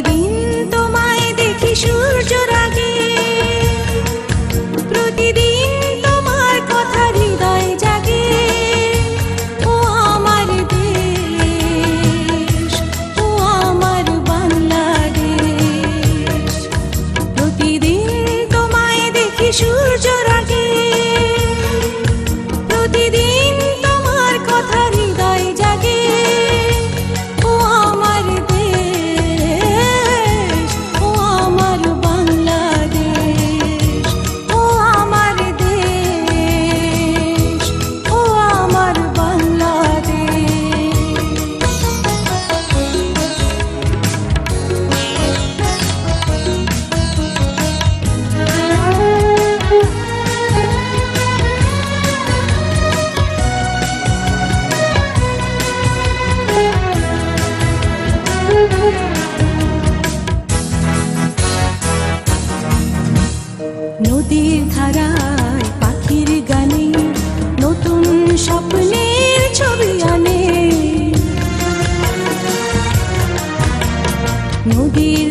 দিন তোমায় দেখি সূর্যের আগে, প্রতিদিন তোমার কথা হৃদয় জাগে। ও আমার দেশ, ও আমার বাংলাদেশ, প্রতিদিন তোমায় দেখি সূর্যের আগে, প্রতিদিন তোমার কথা হৃদয় জাগে। ও আমার দেশ, ও আমার বাংলাদেশ, ও আমার দেশ, ও আমার নদীর ধারায় পাখির গানে নতুন স্বপ্নের ছবি আনে। নদীর